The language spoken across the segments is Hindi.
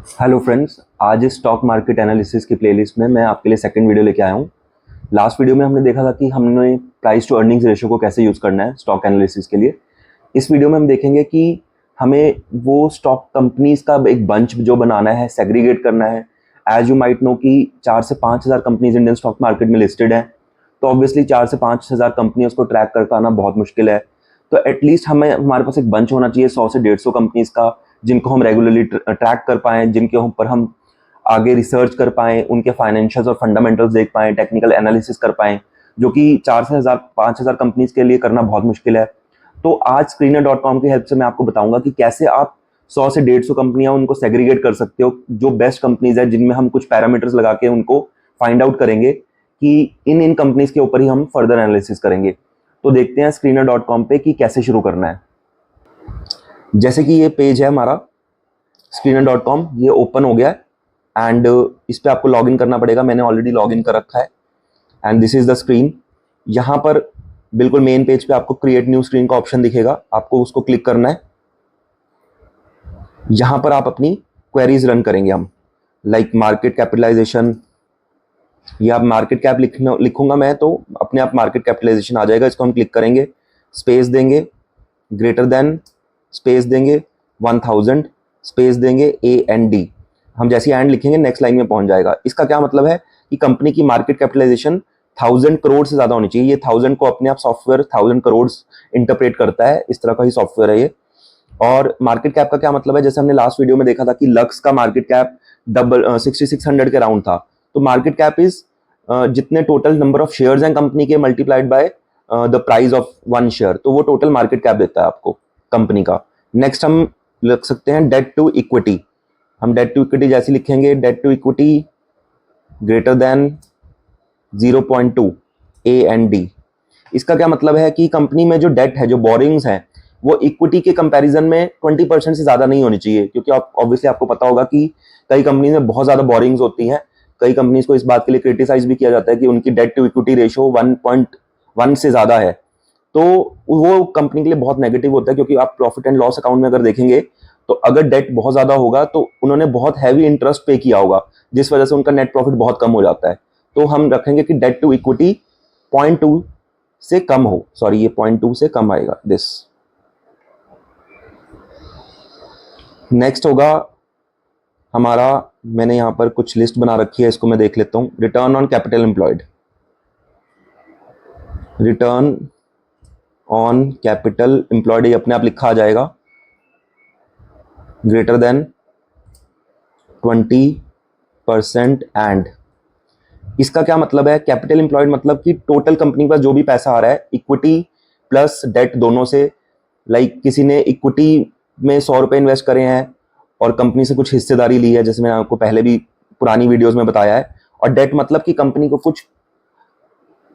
हेलो फ्रेंड्स, आज इस स्टॉक मार्केट एनालिसिस की प्लेलिस्ट में मैं आपके लिए सेकंड वीडियो लेके आया हूँ। लास्ट वीडियो में हमने देखा था कि हमने प्राइस टू अर्निंग्स रेशियो को कैसे यूज़ करना है स्टॉक एनालिसिस के लिए। इस वीडियो में हम देखेंगे कि हमें वो स्टॉक कंपनीज का एक बंच जो बनाना है, सेग्रीगेट करना है। एज यू माइट नो कि 4 से 5 हज़ार कंपनीज इंडियन स्टॉक मार्केट में लिस्टेड हैं, तो ऑब्वियसली 4 से 5 हज़ार कंपनीज को ट्रैक कर पाना बहुत मुश्किल है। तो एटलीस्ट हमारे पास एक बंच होना चाहिए 100 से 150 कंपनीज का, जिनको हम रेगुलरली ट्रैक कर पाएँ, जिनके ऊपर हम आगे रिसर्च कर पाएँ, उनके फाइनेंशियल्स और फंडामेंटल्स देख पाएँ, टेक्निकल एनालिसिस कर पाएँ, जो कि 4 से 5 हज़ार कंपनीज के लिए करना बहुत मुश्किल है। तो आज screener.com की हेल्प से मैं आपको बताऊंगा कि कैसे आप 100 से 150 कंपनियां उनको सेग्रीगेट कर सकते हो, जो बेस्ट कंपनीज है, जिनमें हम कुछ पैरामीटर्स लगा के उनको फाइंड आउट करेंगे कि इन इन कंपनीज के ऊपर ही हम फर्दर एनालिसिस करेंगे। तो देखते हैं screener.com पे कि कैसे शुरू करना है। जैसे कि ये पेज है हमारा screener.com, ये ओपन हो गया है एंड इस पर आपको लॉगिन करना पड़ेगा। मैंने ऑलरेडी लॉगिन कर रखा है and this is the screen. यहाँ पर बिल्कुल मेन पेज पे आपको क्रिएट न्यू स्क्रीन का ऑप्शन दिखेगा, आपको उसको क्लिक करना है। यहाँ पर आप अपनी क्वेरीज रन करेंगे हम, लाइक मार्केट कैपिटलाइजेशन, या मार्केट कैप लिखूंगा मैं तो अपने आप मार्केट कैपिटलाइजेशन आ जाएगा। इसको हम क्लिक करेंगे, स्पेस देंगे, ग्रेटर देन, स्पेस देंगे 1000, स्पेस देंगे AND। हम जैसे एंड लिखेंगे नेक्स्ट लाइन में पहुंच जाएगा। इसका क्या मतलब है कि कंपनी की मार्केट कैपिटलाइजेशन 1000 करोड़ से ज्यादा होनी चाहिए। ये 1000 को अपने आप सॉफ्टवेयर 1000 करोड़ इंटरप्रेट करता है, इस तरह का ही सॉफ्टवेयर है ये। और मार्केट कैप का क्या मतलब है, जैसे हमने लास्ट वीडियो में देखा था कि लक्स का मार्केट कैप 6600 के राउंड था। तो मार्केट कैप इज जितने टोटल नंबर ऑफ शेयर्स हैं कंपनी के multiplied by the price of one share, तो वो टोटल मार्केट कैप देता है आपको कंपनी का। नेक्स्ट हम लिख सकते हैं डेट टू इक्विटी। हम डेट टू इक्विटी जैसे लिखेंगे, debt to equity greater than 0.2 AND। इसका क्या मतलब है कि कंपनी में जो डेट है, जो बोरिंग्स हैं, वो इक्विटी के कंपैरिजन में 20% से ज्यादा नहीं होनी चाहिए, क्योंकि आप ऑब्वियसली आपको पता होगा कि कई कंपनी में बहुत ज्यादा बोरिंग्स होती हैं। कई कंपनीज को इस बात के लिए क्रिटिसाइज भी किया जाता है कि उनकी डेट टू इक्विटी रेशियो 1.1 से ज्यादा है। तो वो कंपनी के लिए बहुत नेगेटिव होता है, क्योंकि आप प्रॉफिट एंड लॉस अकाउंट में अगर देखेंगे तो अगर डेट बहुत ज्यादा होगा तो उन्होंने बहुत हैवी इंटरेस्ट पे किया होगा, जिस वजह से उनका नेट प्रॉफिट बहुत कम हो जाता है। तो हम रखेंगे कि डेट टू इक्विटी 0.2 से कम हो, सॉरी ये 0.2 से कम आएगा दिस। नेक्स्ट होगा हमारा, मैंने यहाँ पर कुछ लिस्ट बना रखी है, इसको मैं देख लेता हूँ। Return on capital employed, return on capital employed ये अपने आप लिखा आ जाएगा, ग्रेटर देन 20%। एंड इसका क्या मतलब है, कैपिटल एम्प्लॉयड मतलब कि टोटल कंपनी के पास जो भी पैसा आ रहा है, इक्विटी प्लस डेट दोनों से। लाइक किसी ने इक्विटी में 100 रुपए इन्वेस्ट करे हैं और कंपनी से कुछ हिस्सेदारी ली है, जैसे मैंने आपको पहले भी पुरानी वीडियोस में बताया है। और डेट मतलब कि कंपनी को कुछ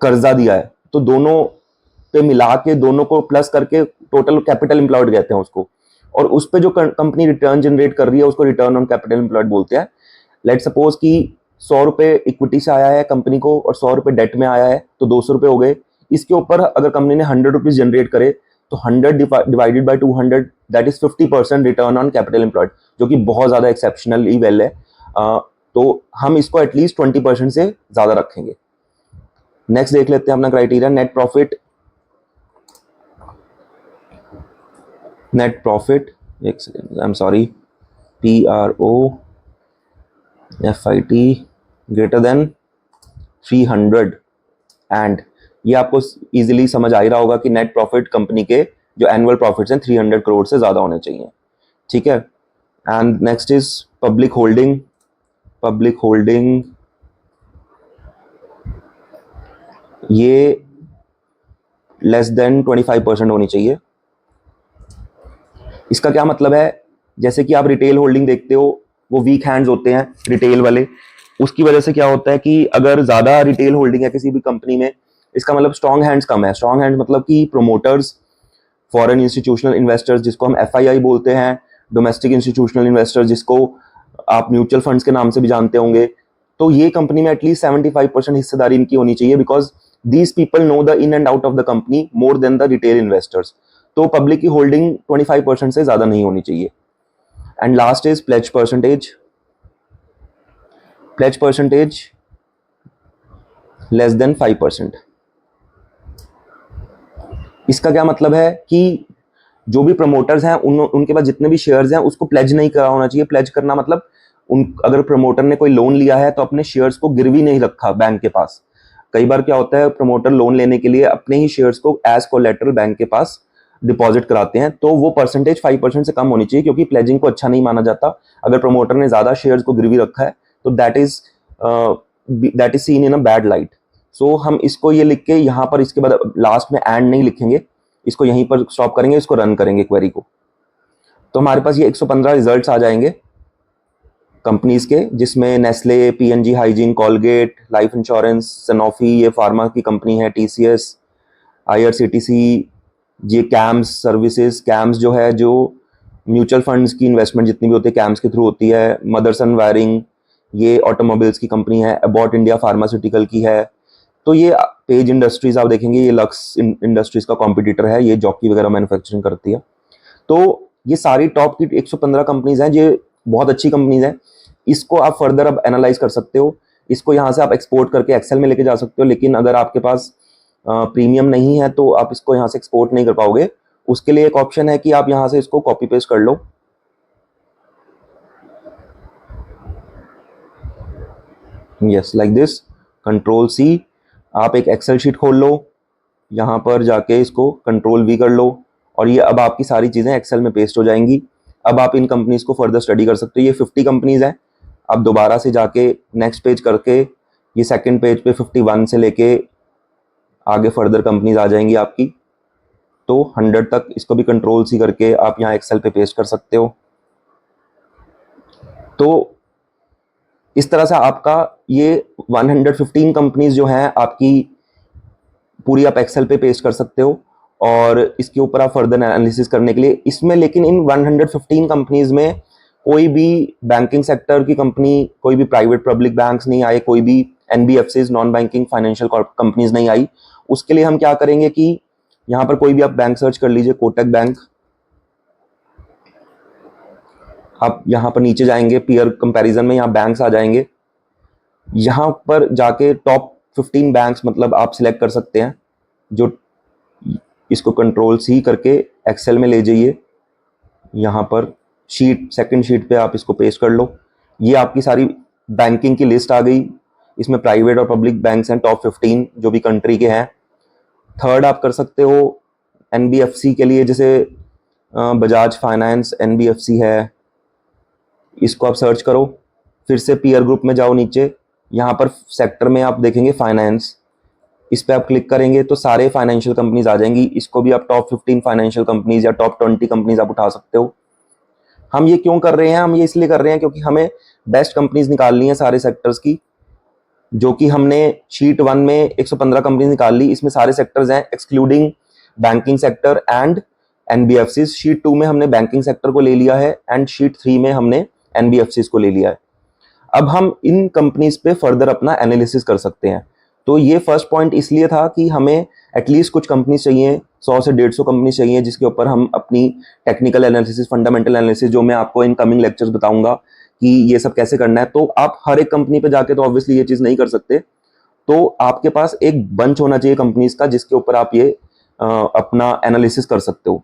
कर्जा दिया है, तो दोनों पे मिला के, दोनों को प्लस करके टोटल कैपिटल एम्प्लॉयड कहते हैं उसको। और उस पे जो कंपनी रिटर्न जनरेट कर रही है उसको रिटर्न ऑन कैपिटल एम्प्लॉयड बोलते हैं। लेट सपोज कि 100 रुपए इक्विटी से आया है कंपनी को और 100 रुपए डेट में आया है, तो 200 रुपए हो गए। इसके ऊपर अगर कंपनी ने 100 रुपीज जनरेट करे तो 100 divided by 200, that is 50% return on capital employed, जो कि बहुत ज्यादा एक्सेप्शनली वेल है। तो हम इसको एटलीस्ट 20% से ज्यादा रखेंगे। नेक्स्ट देख लेते हैं अपना criteria, net profit. Net profit, एक second, I am sorry, PROFIT greater than 300। And ये आपको इजीली समझ आ ही रहा होगा कि नेट प्रॉफिट कंपनी के जो एनुअल प्रॉफिट्स हैं 300 करोड़ से ज्यादा होने चाहिए, ठीक है। And next is public holding. Public holding ये लेस देन 25% होनी चाहिए। इसका क्या मतलब है, जैसे कि आप रिटेल होल्डिंग देखते हो, वो वीक हैंड्स होते हैं रिटेल वाले। उसकी वजह से क्या होता है कि अगर ज्यादा रिटेल होल्डिंग है किसी भी कंपनी में, इसका मतलब स्ट्रॉन्ग हैंड्स कम है। स्ट्रॉन्ग हैंड्स मतलब कि प्रोमोटर्स, फॉरेन इंस्टीट्यूशनल इन्वेस्टर्स जिसको हम FII बोलते हैं, डोमेस्टिक इंस्टीट्यूशनल इन्वेस्टर्स जिसको आप म्यूचुअल फंड्स के नाम से भी जानते होंगे। तो ये कंपनी में एटलीस्ट 75% हिस्सेदारी इनकी होनी चाहिए, because these people know the in and out of the company more than the retail investors. तो पब्लिक की होल्डिंग 25% से ज्यादा नहीं होनी चाहिए। And last is pledge percentage. Pledge percentage less than 5%। इसका क्या मतलब है कि जो भी प्रमोटर्स हैं उनके पास जितने भी शेयर्स हैं उसको प्लेज नहीं करा होना चाहिए। प्लेज करना मतलब अगर प्रमोटर ने कोई लोन लिया है तो अपने शेयर्स को गिरवी नहीं रखा बैंक के पास। कई बार क्या होता है, प्रमोटर लोन लेने के लिए अपने ही शेयर्स को एज कोलेटरल बैंक के पास डिपॉजिट कराते हैं, तो वो परसेंटेज 5% से कम होनी चाहिए, क्योंकि प्लेजिंग को अच्छा नहीं माना जाता। अगर प्रमोटर ने ज्यादा शेयर्स को गिरवी रखा है तो that is seen in a bad light. So हम इसको ये लिख के यहाँ पर इसके बाद लास्ट में एंड नहीं लिखेंगे, इसको यहीं पर स्टॉप करेंगे, इसको रन करेंगे क्वेरी को। तो हमारे पास ये 115 रिजल्ट्स आ जाएंगे कंपनीज के, जिसमें Nestle, PNG hygiene, Colgate, life insurance, Sanofi ये फार्मा की कंपनी है, टीसीएस, आईआरसीटीसी, ये कैम्स सर्विसेज, कैम्स जो है जो म्यूचुअल फंड्स की इन्वेस्टमेंट जितनी भी होती है कैम्स के थ्रू होती है, मदरसन वायरिंग ये ऑटोमोबाइल्स की कंपनी है, अबॉट इंडिया फार्मास्यूटिकल की है। तो ये पेज इंडस्ट्रीज आप देखेंगे, ये लक्स इंडस्ट्रीज का कॉम्पिटिटर है, ये जॉकी वगैरह मैन्युफैक्चरिंग करती है। तो ये सारी टॉप की 115 कंपनीज हैं, ये बहुत अच्छी कंपनीज हैं। इसको आप फर्दर अब एनालाइज कर सकते हो, इसको यहाँ से आप एक्सपोर्ट करके एक्सेल में लेके जा सकते हो, लेकिन अगर आपके पास प्रीमियम नहीं है तो आप इसको यहाँ से एक्सपोर्ट नहीं कर पाओगे। उसके लिए एक ऑप्शन है कि आप यहाँ से इसको कॉपी पेस्ट कर लो, yes like this, control C. आप एक एक्सेल शीट खोल लो, यहाँ पर जाके इसको कंट्रोल वी कर लो, और ये अब आपकी सारी चीज़ें एक्सेल में पेस्ट हो जाएंगी। अब आप इन कंपनीज को फर्दर स्टडी कर सकते हो। ये 50 कंपनीज हैं। अब दोबारा से जाके नेक्स्ट पेज करके ये सेकंड पेज पे 51 से लेके आगे फर्दर कंपनीज आ जाएंगी आपकी, तो 100 तक इसको भी कंट्रोल सी करके आप यहाँ एक्सेल पे पेस्ट कर सकते हो। तो इस तरह से आपका ये 115 कंपनीज जो हैं आपकी पूरी आप एक्सेल पे पेस्ट कर सकते हो, और इसके ऊपर आप फर्दर एनालिसिस करने के लिए इसमें, लेकिन इन 115 कंपनीज में कोई भी बैंकिंग सेक्टर की कंपनी, कोई भी प्राइवेट पब्लिक बैंक्स नहीं आए, कोई भी NBFCs non banking financial companies नहीं आई। उसके लिए हम क्या करेंगे कि यहाँ पर कोई भी आप बैंक सर्च कर लीजिए, कोटक बैंक, आप यहाँ पर नीचे जाएंगे पीयर कंपैरिजन में, यहाँ बैंक्स आ जाएंगे, यहाँ पर जाके टॉप 15 बैंक्स मतलब आप सिलेक्ट कर सकते हैं, जो इसको कंट्रोल सी करके एक्सेल में ले जाइए, यहाँ पर शीट सेकंड शीट पे आप इसको पेस्ट कर लो। ये आपकी सारी बैंकिंग की लिस्ट आ गई, इसमें प्राइवेट और पब्लिक बैंक्स हैं टॉप 15 जो भी कंट्री के हैं। थर्ड आप कर सकते हो एनबीएफसी के लिए, जैसे बजाज फाइनेंस एनबीएफसी है, इसको आप सर्च करो। फिर से पीयर ग्रुप में जाओ नीचे, यहाँ पर सेक्टर में आप देखेंगे फाइनेंस, इस पर आप क्लिक करेंगे तो सारे फाइनेंशियल कंपनीज आ जाएंगी। इसको भी आप टॉप 15 फाइनेंशियल कंपनीज या टॉप 20 कंपनीज आप उठा सकते हो। हम ये क्यों कर रहे हैं? हम ये इसलिए कर रहे हैं क्योंकि हमें बेस्ट कंपनीज निकालनी है सारे सेक्टर्स की, जो कि हमने शीट 1 में 115 कंपनीज निकाल ली, इसमें सारे सेक्टर्स हैं excluding banking sector and NBFC. Sheet 2 में हमने बैंकिंग सेक्टर को ले लिया है एंड शीट 3 में हमने एनबीएफसी को ले लिया है। अब हम इन कंपनीज पे फर्दर अपना एनालिसिस कर सकते हैं। तो ये फर्स्ट पॉइंट इसलिए था कि हमें एटलीस्ट कुछ कंपनीज चाहिए, 100 से 150 कंपनीज चाहिए, जिसके ऊपर हम अपनी टेक्निकल एनालिसिस, फंडामेंटल एनालिसिस, जो मैं आपको इन कमिंग लेक्चर्स बताऊंगा कि ये सब कैसे करना है। तो आप हर एक कंपनी पे जाके तो ऑब्वियसली ये चीज़ नहीं कर सकते, तो आपके पास एक बंच होना चाहिए कंपनीज का, जिसके ऊपर आप ये अपना एनालिसिस कर सकते हो।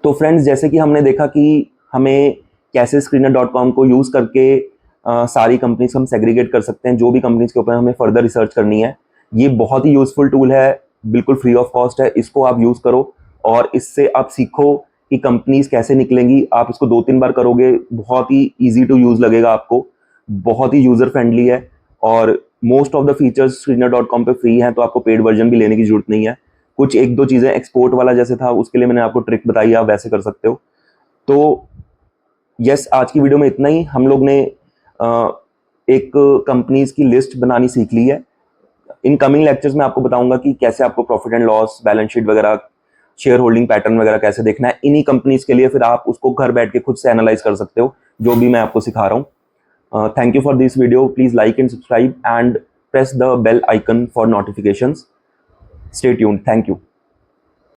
तो फ्रेंड्स, जैसे कि हमने देखा कि हमें कैसे screener.com को यूज़ करके सारी कंपनीज हम सेग्रीगेट कर सकते हैं, जो भी कंपनीज के ऊपर हमें फर्दर रिसर्च करनी है। ये बहुत ही यूजफुल टूल है, बिल्कुल फ्री ऑफ कॉस्ट है, इसको आप यूज़ करो और इससे आप सीखो कि कंपनीज कैसे निकलेंगी। आप इसको 2-3 बार करोगे, बहुत ही ईजी टू यूज़ लगेगा आपको, बहुत ही यूज़र फ्रेंडली है, और most of the features screener.com पे फ्री हैं, तो आपको पेड वर्जन भी लेने की जरूरत नहीं है। कुछ 1-2 चीज़ें एक्सपोर्ट वाला जैसे था, उसके लिए मैंने आपको ट्रिक बताई, आप वैसे कर सकते हो। तो यस, आज की वीडियो में इतना ही। हम लोग ने एक कंपनीज की लिस्ट बनानी सीख ली है। इन कमिंग लेक्चर्स में आपको बताऊंगा कि कैसे आपको profit and loss, balance sheet वगैरह, शेयर होल्डिंग पैटर्न वगैरह कैसे देखना है इन्हीं कंपनीज के लिए। फिर आप उसको घर बैठ के खुद से एनालाइज कर सकते हो, जो भी मैं आपको सिखा रहा हूँ। Thank you for this video. Please like and subscribe and press the bell icon for notifications. Stay tuned. Thank you.